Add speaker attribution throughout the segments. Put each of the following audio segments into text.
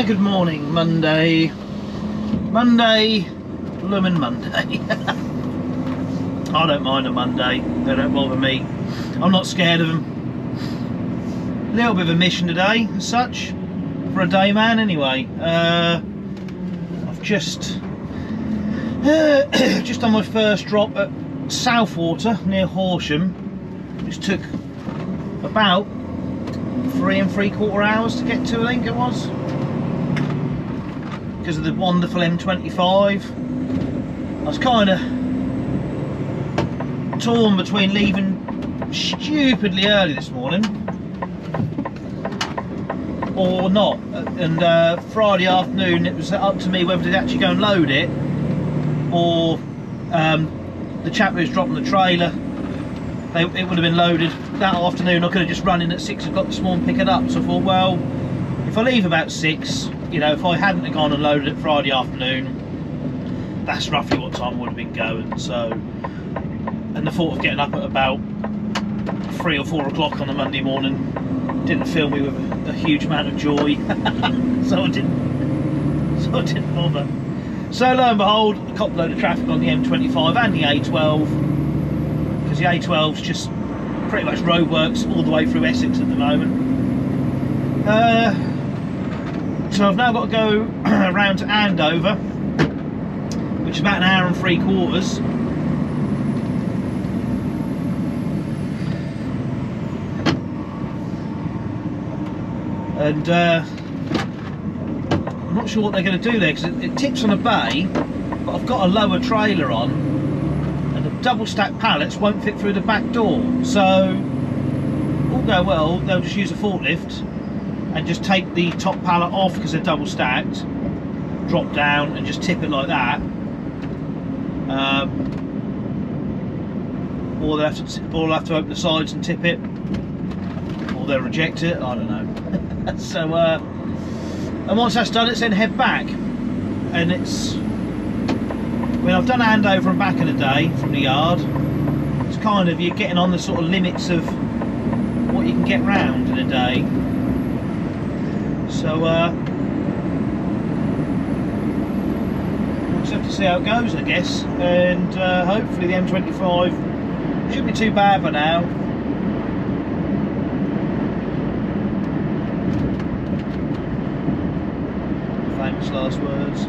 Speaker 1: Good morning, Monday, bloomin' Monday. I don't mind a Monday, they don't bother me. I'm not scared of them. A little bit of a mission today, as such, for a day man anyway. I've just done my first drop at Southwater near Horsham, which took about 3 3/4 hours to get to, I think it was, because of the wonderful M25. I was kind of torn between leaving stupidly early this morning or not, and Friday afternoon it was up to me whether to actually go and load it, or the chap who was dropping the trailer, it would have been loaded that afternoon. I could have just run in at 6 o'clock this morning and pick it up. So I thought, well, if I leave about 6, you know, if I hadn't have gone and loaded it Friday afternoon, that's roughly what time I would have been going. So, and the thought of getting up at about 3 or 4 o'clock on a Monday morning didn't fill me with a huge amount of joy. so I didn't bother. So lo and behold, a cop load of traffic on the M25 and the A12, because the A12's just pretty much roadworks all the way through Essex at the moment. So I've now got to go around to Andover, which is about 1 hour and 3/4. And I'm not sure what they're going to do there, because it tips on a bay, but I've got a lower trailer on, and the double stacked pallets won't fit through the back door. So all go well, they'll just use a forklift and just take the top pallet off because they're double stacked, drop down and just tip it like that, or they'll have to open the sides and tip it, or they'll reject it, I don't know. So and once that's done, it's then head back, and it's, I mean, I've done Andover and back in a day from the yard. It's kind of, you're getting on the sort of limits of what you can get round in a day. So we'll just have to see how it goes, I guess, and hopefully the M25 shouldn't be too bad for now. Famous last words.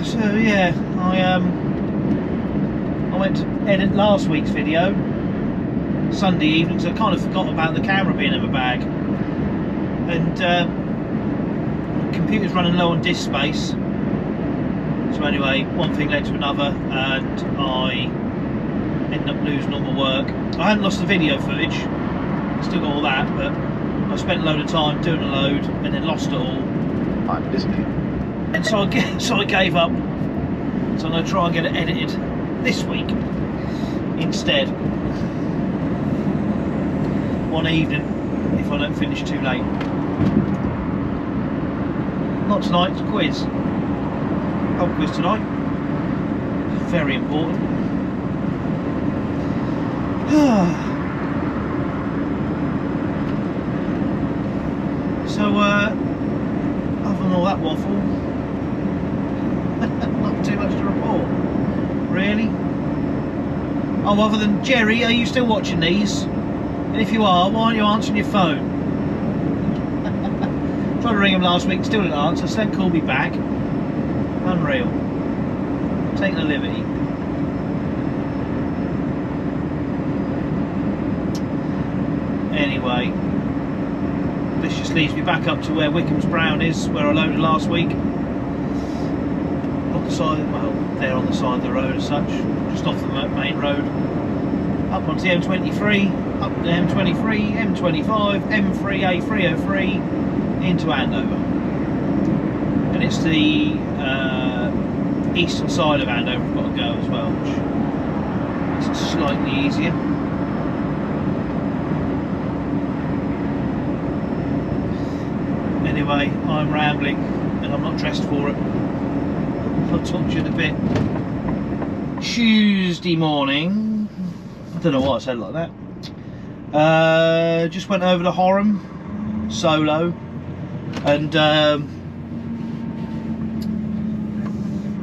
Speaker 1: So yeah, I went to edit last week's video Sunday evening, because I kind of forgot about the camera being in my bag, and the computer's running low on disk space. So anyway, one thing led to another, and I ended up losing all my work. I hadn't lost the video footage, still got all that, but I spent a load of time doing a load and then lost it all.
Speaker 2: I'm listening.
Speaker 1: And so I gave up. So I'm going to try and get it edited this week instead, one evening, if I don't finish too late. Not tonight, it's a quiz. Pub quiz tonight. Very important. So other than all that waffle, not too much to report, really. Oh, other than Jerry, are you still watching these? And if you are, why aren't you answering your phone? Tried to ring him last week, still didn't answer, so then called me back. Unreal. Taking a liberty. Anyway, this just leads me back up to where Wickham's Brown is, where I loaded last week. On the side, well, they're on the side of the road as such, just off the main road. Up onto the M23, up the M23, M25, M3, A303, into Andover. And it's the eastern side of Andover I've got to go as well, which makes it slightly easier. Anyway, I'm rambling and I'm not dressed for it. I'll talk to you in a bit. Tuesday morning. I don't know why I said it like that. Just went over to Horham solo, and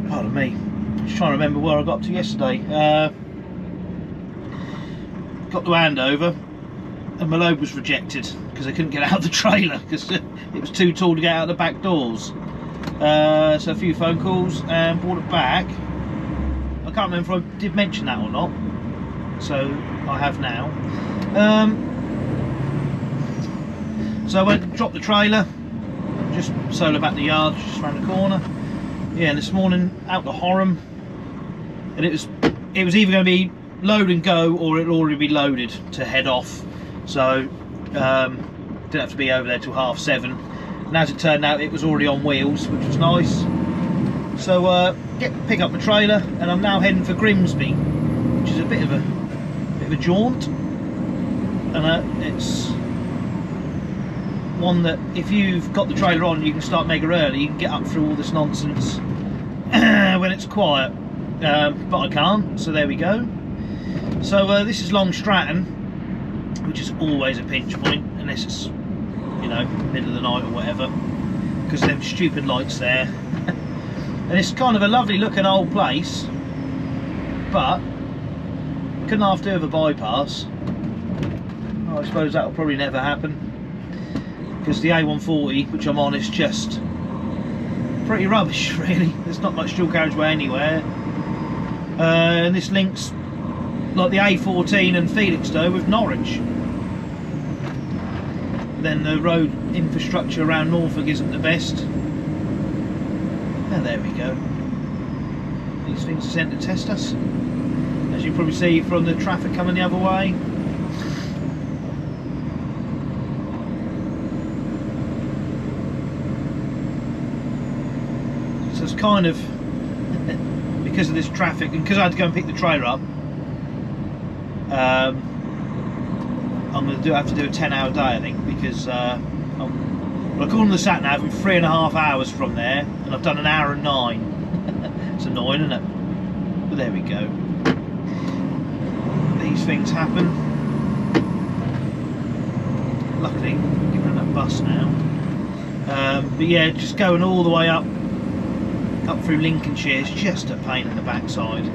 Speaker 1: pardon me, just trying to remember where I got to yesterday. Got to Andover, and my load was rejected because I couldn't get out of the trailer because it was too tall to get out the back doors. So a few phone calls and brought it back. I can't remember if I did mention that or not, so I have now. So I went and dropped the trailer, just solo back the yard, just around the corner. Yeah, and this morning out to Horham, and it was either going to be load and go, or it'll already be loaded to head off. So didn't have to be over there till 7:30. And as it turned out, it was already on wheels, which was nice. So pick up the trailer, and I'm now heading for Grimsby, which is a bit of a jaunt, and it's one that if you've got the trailer on, you can start mega early. You can get up through all this nonsense when it's quiet, but I can't. So there we go. So this is Long Stratton, which is always a pinch point, unless it's, you know, middle of the night or whatever, because them stupid lights there. And it's kind of a lovely looking old place, but couldn't half do with a bypass. Well, I suppose that'll probably never happen, because the A140, which I'm on, is just pretty rubbish really. There's not much dual carriageway anywhere, and this links like the A14 and Felixstowe with Norwich. Then the road infrastructure around Norfolk isn't the best. And there we go. These things are sent to test us, as you probably see from the traffic coming the other way. So it's kind of because of this traffic, and because I had to go and pick the trailer up, I'm going to have to do a 10-hour day, I think, because according to the sat nav, I'm 3.5 hours from there, and I've done 1 hour and 9. It's annoying, isn't it? But there we go. These things happen. Luckily, I'm getting on that bus now. But yeah, just going all the way up through Lincolnshire is just a pain in the backside.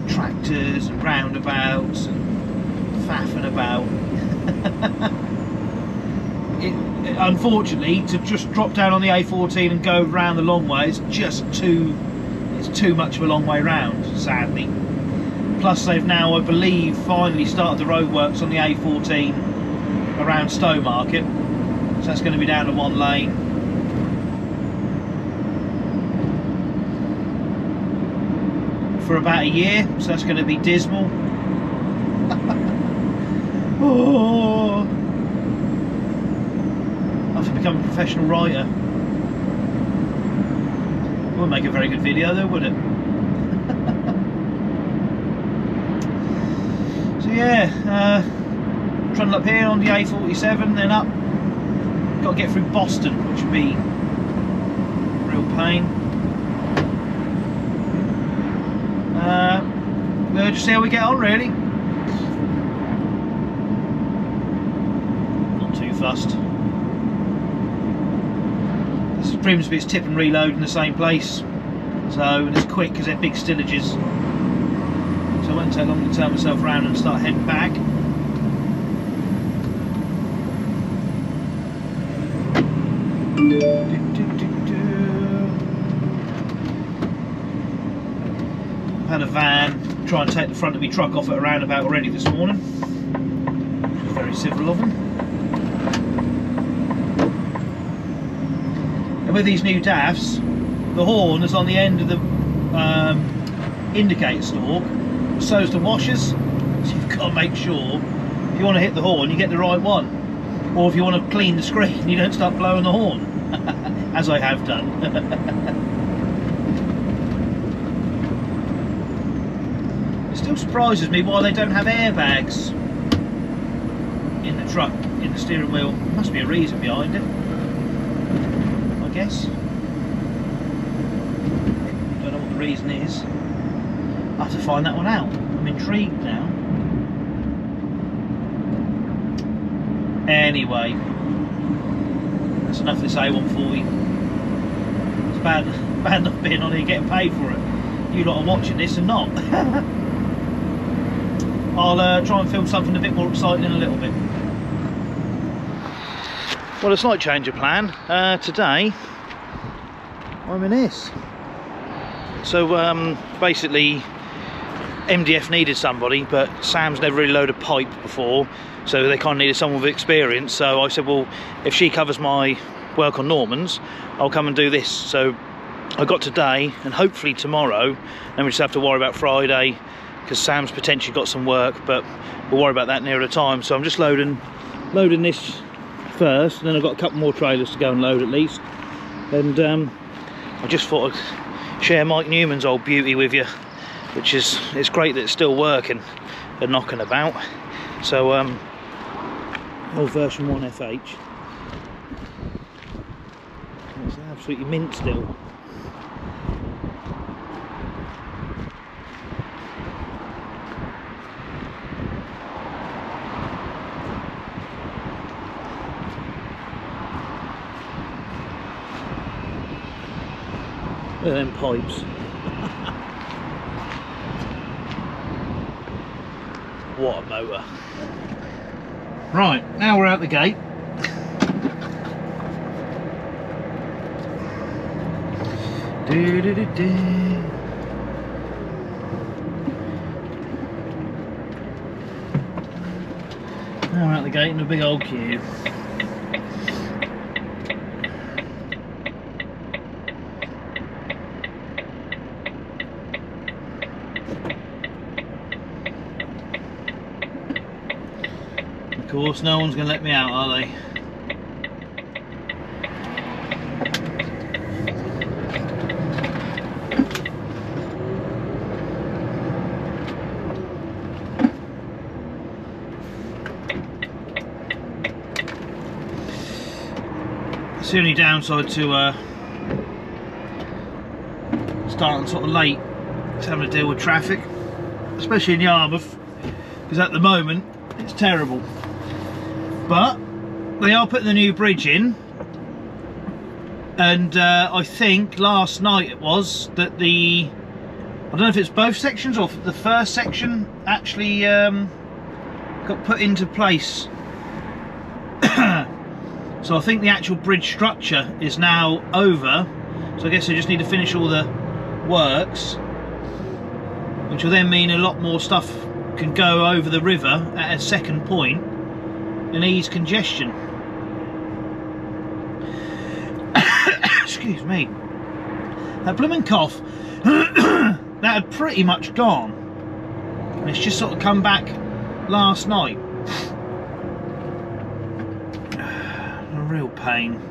Speaker 1: Tractors and roundabouts and faffing about. Unfortunately, to just drop down on the A14 and go round the long way is just too much of a long way round, sadly. Plus they've now, I believe, finally started the roadworks on the A14 around Stowmarket, so that's going to be down to 1 lane. For about a year, so that's going to be dismal. Oh, I have to become a professional writer. Wouldn't make a very good video though, would it? So yeah, trundle up here on the A47, then up. Got to get through Boston, which would be a real pain. We'll just see how we get on, really. Not too fussed. This is Grimsby, it's tip and reload in the same place. So, and it's quick because they're big stillages. So it won't take long to turn myself around and start heading back. Had a van try and take the front of my truck off at a roundabout already this morning, which was very civil of them. And with these new DAFs, the horn is on the end of the indicator stalk, so is the washers, so you've got to make sure if you want to hit the horn you get the right one, or if you want to clean the screen you don't start blowing the horn, as I have done. Still surprises me why they don't have airbags in the truck, in the steering wheel. There must be a reason behind it, I guess. Don't know what the reason is. I'll have to find that one out. I'm intrigued now. Anyway, that's enough of this A140. It's bad not being on here getting paid for it. You lot are watching this and not. I'll try and film something a bit more exciting in a little bit. Well, a slight change of plan. Today, I'm in this. So basically, MDF needed somebody, but Sam's never really loaded pipe before, so they kind of needed someone with experience. So I said, well, if she covers my work on Normans, I'll come and do this. So I got today and hopefully tomorrow, then we just have to worry about Friday, because Sam's potentially got some work, but we'll worry about that nearer the time. So I'm just loading this first, and then I've got a couple more trailers to go and load at least. And I just thought I'd share Mike Newman's old beauty with you, which is, it's great that it's still working and knocking about. So old version 1 FH, it's absolutely mint still. Look at them pipes. What a motor. Right, now we're out the gate. Now we're out the gate in a big old queue. Of course, no one's going to let me out, are they? It's the only downside to starting sort of late, is having to deal with traffic, especially in Yarmouth, because at the moment it's terrible. But they are putting the new bridge in, and I think last night it was that I don't know if it's both sections or the first section actually got put into place. So I think the actual bridge structure is now over, so I guess they just need to finish all the works, which will then mean a lot more stuff can go over the river at a second point and ease congestion. Excuse me. That blooming cough, that had pretty much gone, and it's just sort of come back last night. A real pain.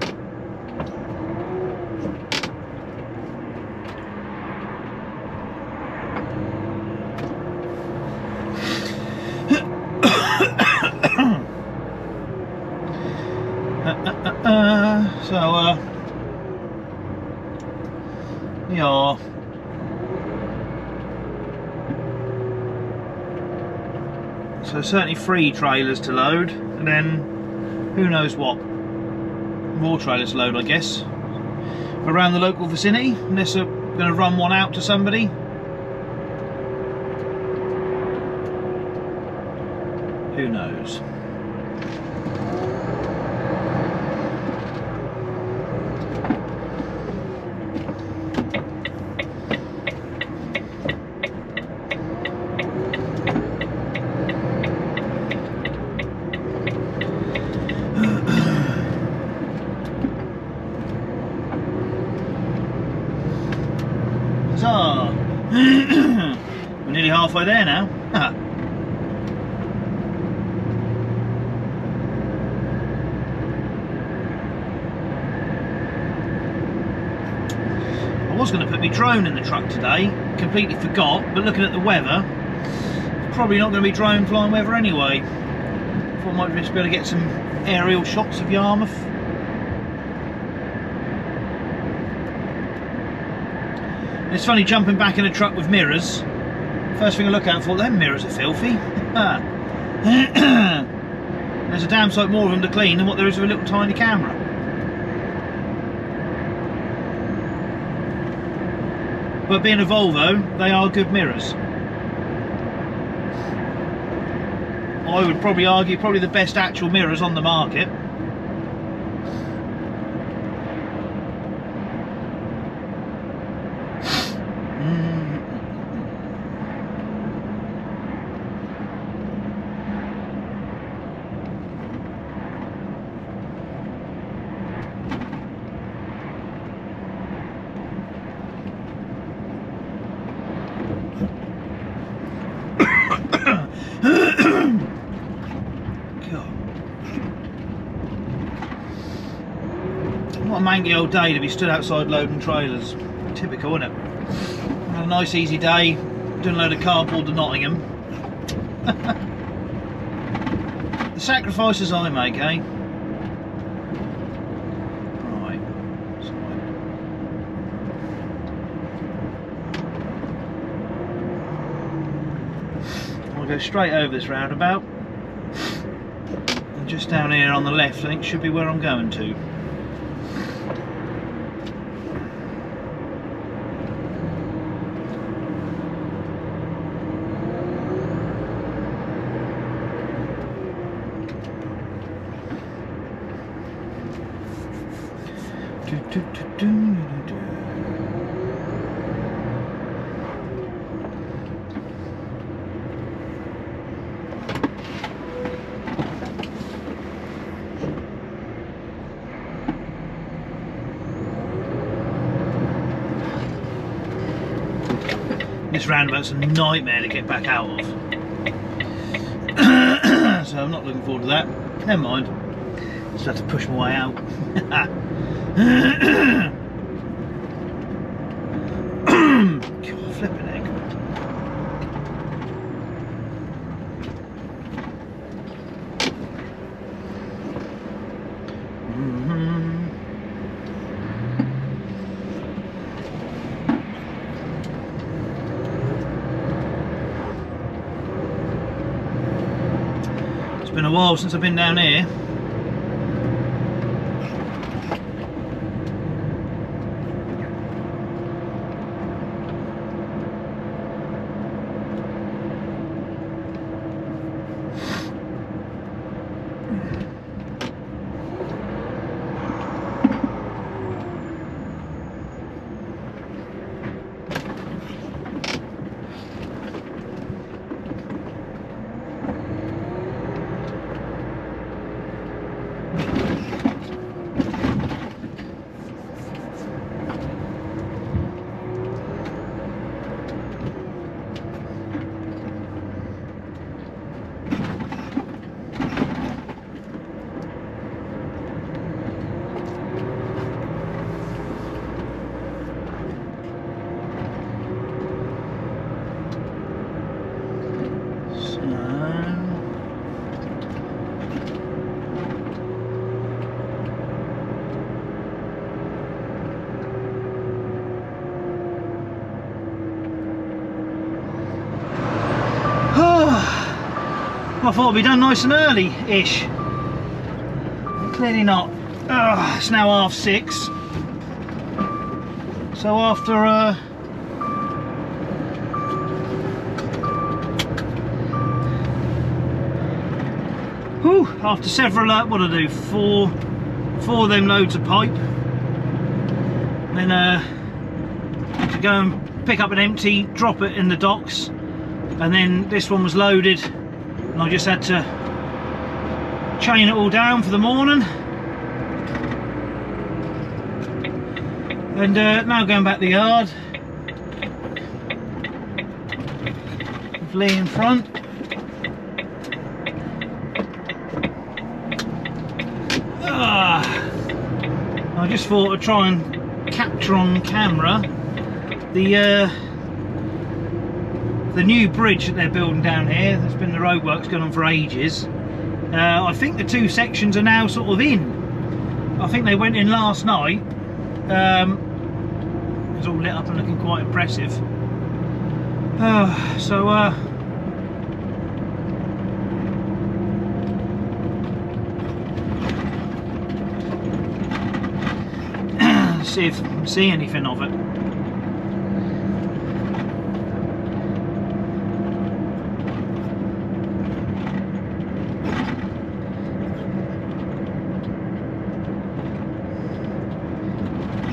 Speaker 1: Yeah. So certainly 3 trailers to load, and then who knows what more trailers to load, I guess, around the local vicinity, unless they're going to run one out to somebody. Who knows? We're nearly halfway there now. I was going to put my drone in the truck today, completely forgot, but looking at the weather, probably not going to be drone flying weather anyway. Thought I might just be able to get some aerial shots of Yarmouth. It's funny jumping back in a truck with mirrors. First thing I look at, I thought, them mirrors are filthy. There's a damn sight more of them to clean than what there is of a little tiny camera. But being a Volvo, they are good mirrors. I would probably argue probably the best actual mirrors on the market. What a mangy old day to be stood outside loading trailers. Typical, isn't it? Had a nice easy day, doing a load of cardboard to Nottingham. The sacrifices I make, eh? Right. I'll go straight over this roundabout. And just down here on the left, I think should be where I'm going to. This roundabout's a nightmare to get back out of. So I'm not looking forward to that. Never mind. Just have to push my way out. God, flipping egg. It's been a while since I've been down here. I thought it'd be done nice and early-ish. Clearly not. It's now 6:30. So after after several what do I do? Four of them loads of pipe. Then to go and pick up an empty, drop it in the docks, and then this one was loaded. And I just had to chain it all down for the morning. And now going back to the yard with Lee in front. I just thought I'd try and capture on camera the new bridge that they're building down here. There's been the roadworks going on for ages. I think the two sections are now sort of in. I think they went in last night. It's all lit up and looking quite impressive. see if I can see anything of it.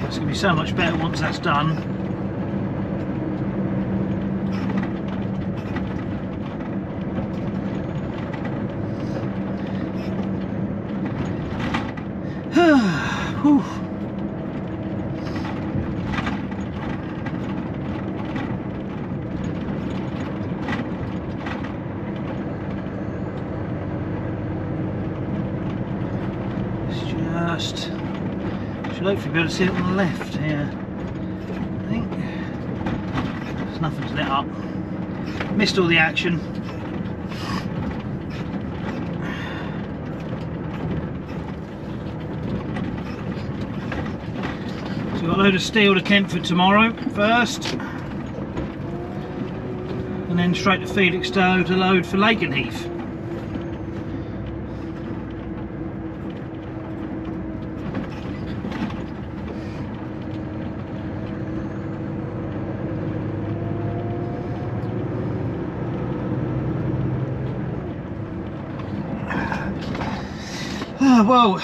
Speaker 1: It's going to be so much better once that's done. Whew. It's just should hopefully be able to see it on the left here. I think there's nothing's lit up. Missed all the action. So we've got a load of steel to Kentford tomorrow first, and then straight to Felixstowe to load for Lakenheath. Well,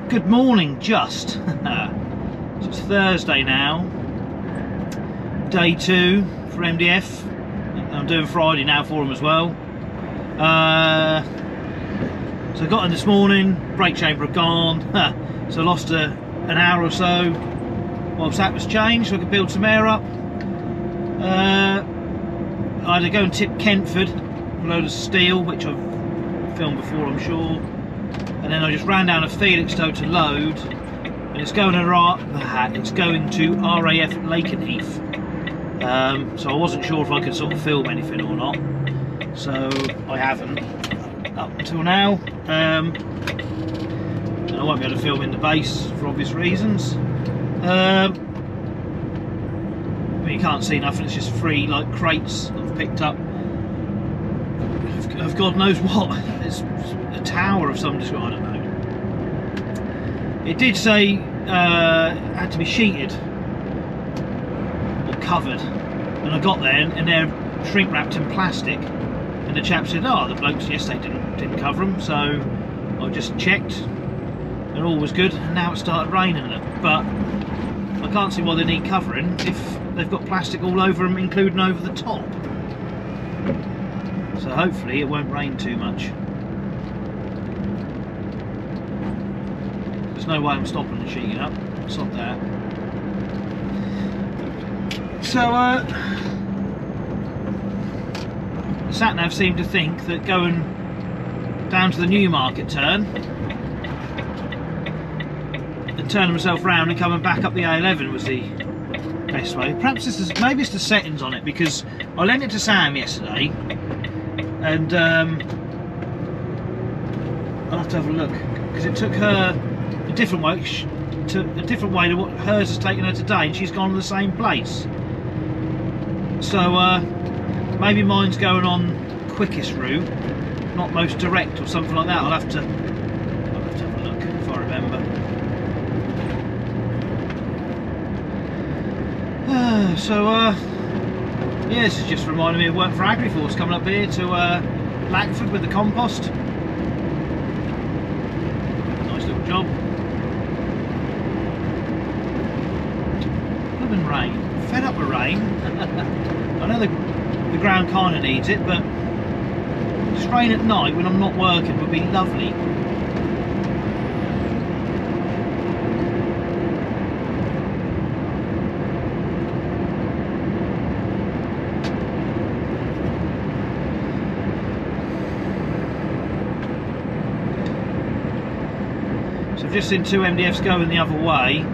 Speaker 1: good morning, just. So it's Thursday now, day 2 for MDF. I'm doing Friday now for them as well. So I got in this morning, brake chamber had gone, so I lost an hour or so whilst that was changed, so I could build some air up. I had to go and tip Kentford, a load of steel, which I've filmed before I'm sure. And then I just ran down to Felixstowe to load, and it's going to RAF Lakenheath. So I wasn't sure if I could sort of film anything or not, so I haven't up until now. And I won't be able to film in the base for obvious reasons. I mean, you can't see nothing, it's just three like crates I've picked up of God knows what. It's a tower of some description, I don't know. It did say it had to be sheeted or covered, and I got there and they're shrink wrapped in plastic, and the chap said, oh, the blokes yesterday didn't cover them, so I just checked and all was good, and now it started raining it. But I can't see why they need covering if they've got plastic all over them, including over the top. So hopefully it won't rain too much. There's no way I'm stopping the sheeting up. Stop that. So the sat-nav seemed to think that going down to the Newmarket turn and turning myself round and coming back up the A11 was the best way. Perhaps this is, maybe it's the settings on it, because I lent it to Sam yesterday, and I'll have to have a look, because it took her a different way to what hers has taken her today, and she's gone to the same place. So maybe mine's going on quickest route, not most direct or something like that. I'll have to have a look if I remember. Yeah, this is just reminding me of work for Agriforce, coming up here to Lackford with the compost. Nice little job. Blooming rain. Fed up with rain. I know the ground kind of needs it, but just rain at night when I'm not working would be lovely. I've just seen 2 MDFs going the other way,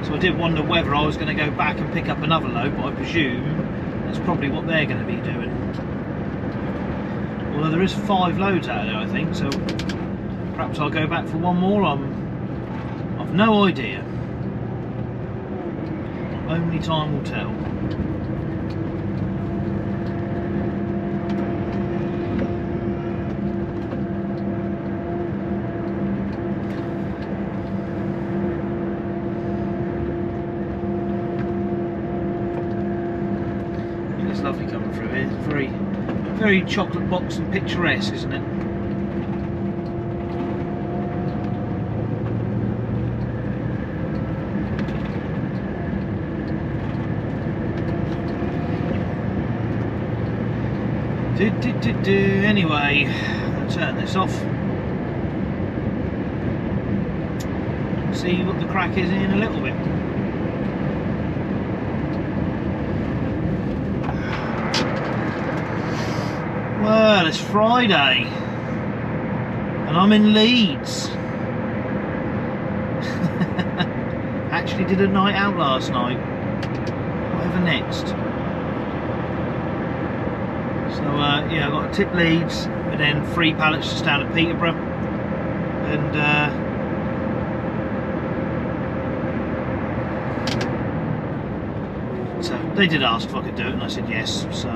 Speaker 1: so I did wonder whether I was going to go back and pick up another load, but I presume that's probably what they're going to be doing. Although there is 5 loads out there, I think, so perhaps I'll go back for one more. I've no idea. Only time will tell. lovely coming through here. Very, very chocolate box and picturesque, isn't it? Anyway, I'll turn this off. See what the crack is in a little bit. Well, it's Friday and I'm in Leeds. Actually did a night out last night. Whatever next. So yeah, I've got to tip Leeds and then 3 pallets just down at Peterborough, and so they did ask if I could do it and I said yes. So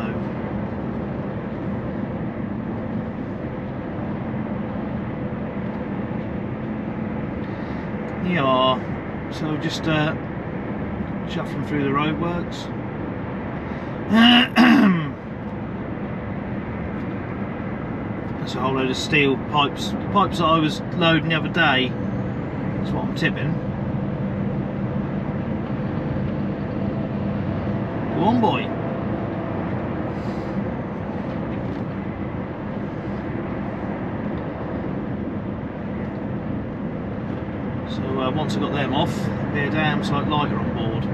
Speaker 1: yeah, so just shuffling through the roadworks. That's a whole load of steel pipes. The pipes that I was loading the other day, that's what I'm tipping. Go on, boy. So once I got them off, there'll be a damn sight lighter on board.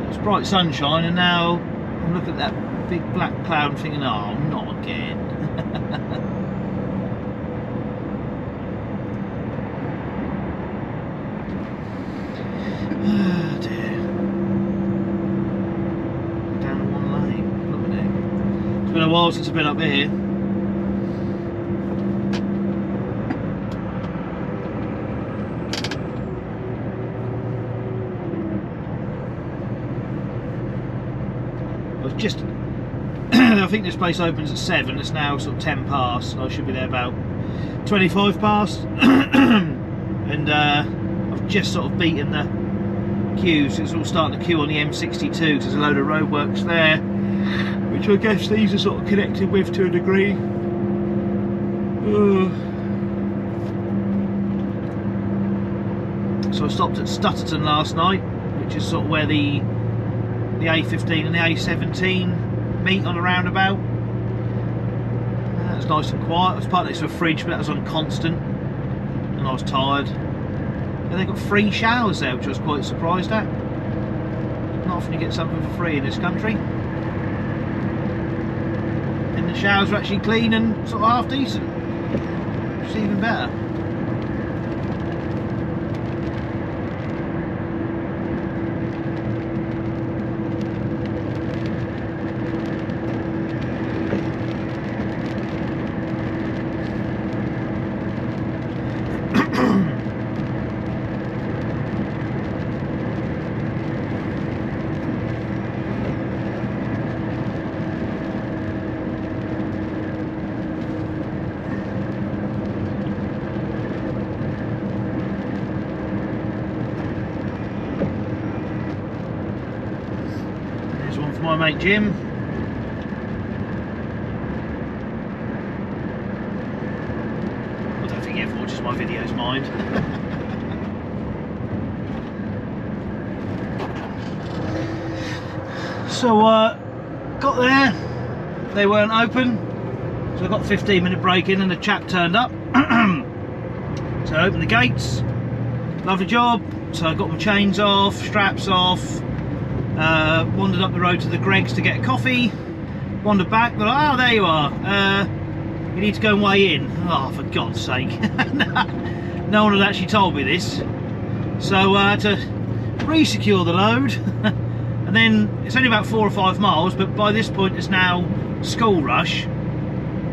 Speaker 1: It's bright sunshine, and now I'm looking at that big black cloud and thinking, oh, not again. Oh dear. Down one lane, look at it. It's been a while since I've been up here. Just I think this place opens at 7, it's now sort of 10 past, so I should be there about 25 past. And I've just sort of beaten the queues. It's all starting to queue on the M62 because there's a load of roadworks there, which I guess these are sort of connected with to a degree. So I stopped at Stutterton last night, which is sort of where the A15 and the A17 meet on a roundabout. That was nice and quiet. I was parked next to a fridge, but that was on constant and I was tired. And they got free showers there, which I was quite surprised at. Not often you get something for free in this country. And the showers were actually clean and sort of half decent, which is even better. My mate Jim. I don't think he ever watches my videos, mind. So got there, they weren't open, so I got a 15-minute break in and the chap turned up. So I opened the gates, lovely job. So I got my chains off, straps off. Wandered up the road to the Greggs to get a coffee, wandered back, thought, oh, there you are, you need to go and weigh in. Oh, for God's sake. No one had actually told me this, so I had to re-secure the load. And then it's only about 4 or 5 miles, but by this point it's now school rush,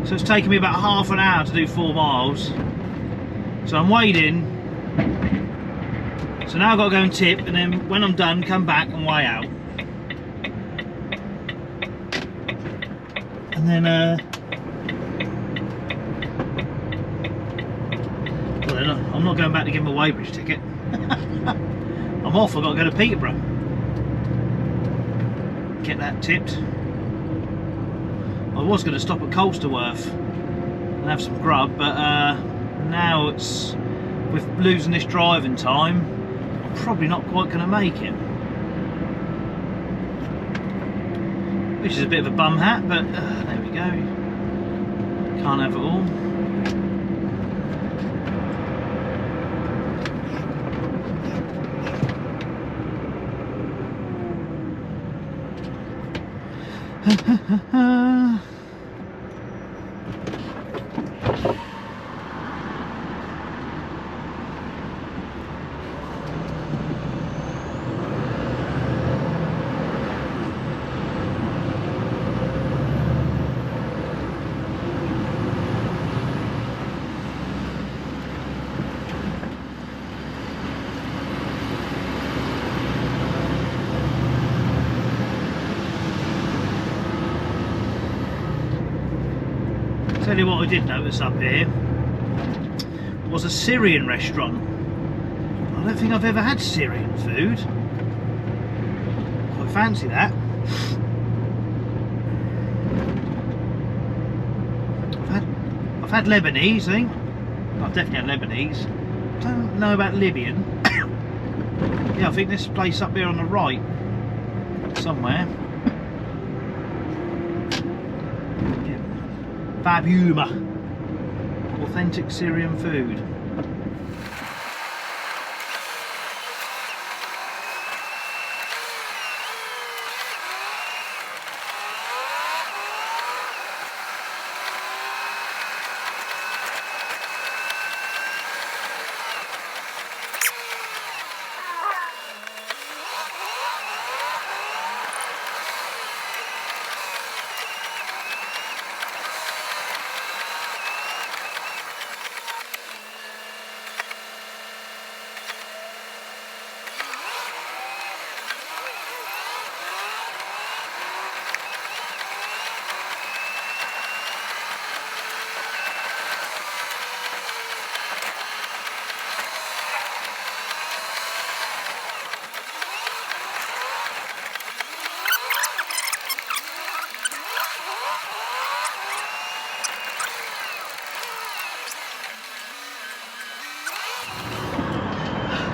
Speaker 1: so it's taken me about half an hour to do 4 miles. So I'm weighed in, so now I've got to go and tip, and then when I'm done, come back and weigh out. And then, well then I'm not going back to give him a Weybridge ticket. I'm off, I've got to go to Peterborough. get that tipped. I was going to stop at Colsterworth and have some grub, but now it's, with losing this driving time, I'm probably not quite going to make it. Which is a bit of a bum hat, but there we go. Can't have it all. Tell you what I did notice up here was a Syrian restaurant. I don't think I've ever had Syrian food. Quite fancy that. I've had Lebanese, I think. I've definitely had Lebanese. Don't know about Libyan. Yeah, I think this place up here on the right somewhere. Fabuma, authentic Syrian food.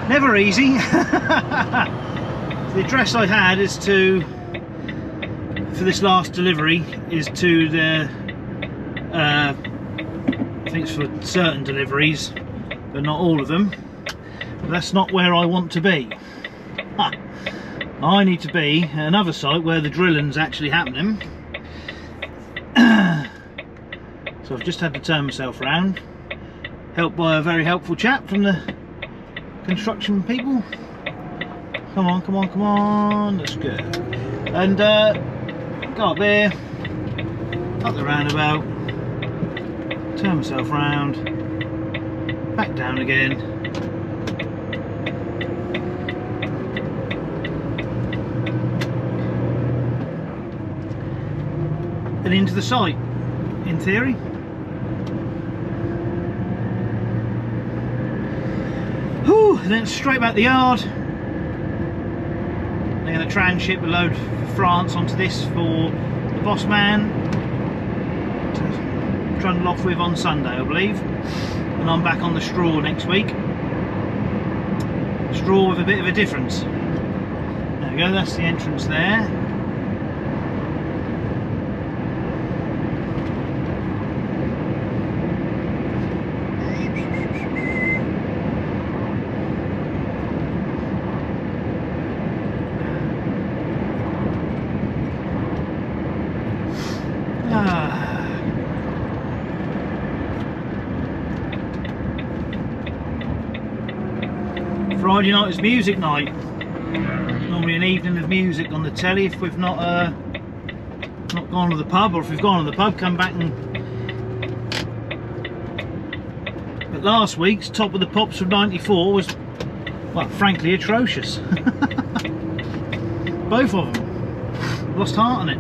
Speaker 1: Never easy. The address I had is to, for this last delivery, is to the, I think it's for certain deliveries, but not all of them. But that's not where I want to be. I need to be at another site where the drilling's actually happening. So I've just had to turn myself around, helped by a very helpful chap from the construction people. Come on, come on, come on, let's go. And go up there, up the roundabout, turn myself round, back down again, and into the site, in theory. And then straight back the yard. They're going to tranship a load for France onto this for the boss man to trundle off with on Sunday, I believe. And I'm back on the straw next week. Straw with a bit of a difference. There we go, that's the entrance there. Friday night is music night. Normally an evening of music on the telly if we've not gone to the pub, or if we've gone to the pub, come back and... But last week's Top of the Pops from '94 was, well, frankly atrocious. Both of them. Lost heart on it.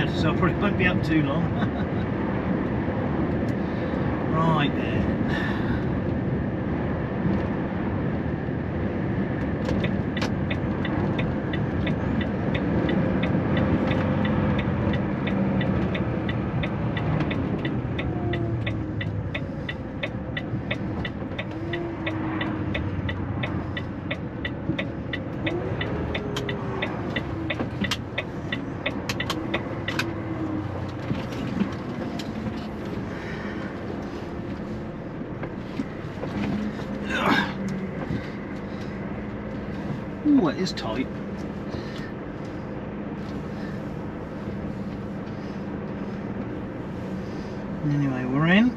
Speaker 1: tired, so I probably won't be up too long. Right then. Ooh, it is tight. Anyway, we're in.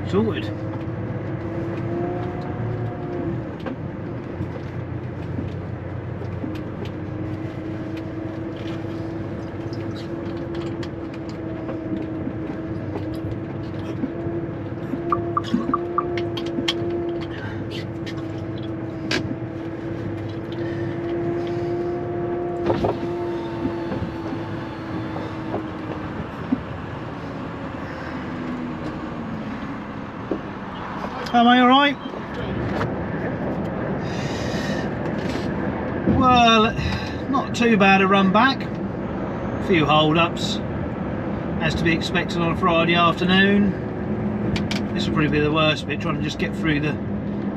Speaker 1: Sorted. Am I alright? Well, not too bad a run back. A few hold-ups, as to be expected on a Friday afternoon. This will probably be the worst bit, trying to just get through the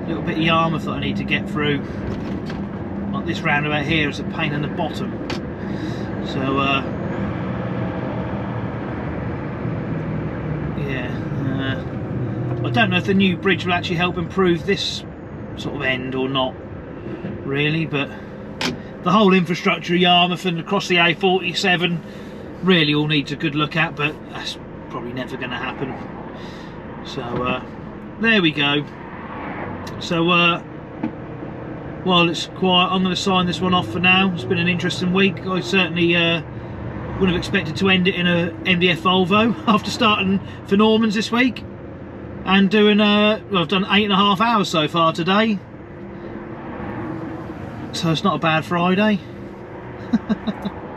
Speaker 1: little bit of Yarmouth that I need to get through. Like this roundabout here is a pain in the bottom. So, yeah. I don't know if the new bridge will actually help improve this sort of end or not, really, but the whole infrastructure of Yarmouth and across the A47 really all needs a good look at, but that's probably never going to happen. So there we go. So while it's quiet, I'm going to sign this one off for now. It's been an interesting week. I certainly wouldn't have expected to end it in a MDF Volvo after starting for Norman's this week. And doing, well, I've done 8.5 hours so far today. So it's not a bad Friday.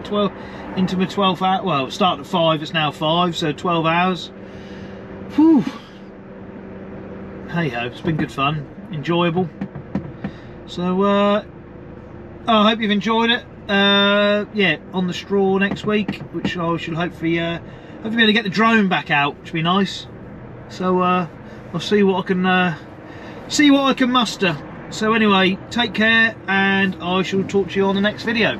Speaker 1: 12 into my 12th hour. Well, it started at 5, it's now 5, so 12 hours. Whew. Hey ho, it's been good fun, enjoyable. So, I hope you've enjoyed it. Yeah, on the straw next week, which I should hopefully be able to get the drone back out, which would be nice. So I'll see what I can muster. So anyway, take care, and I shall talk to you on the next video.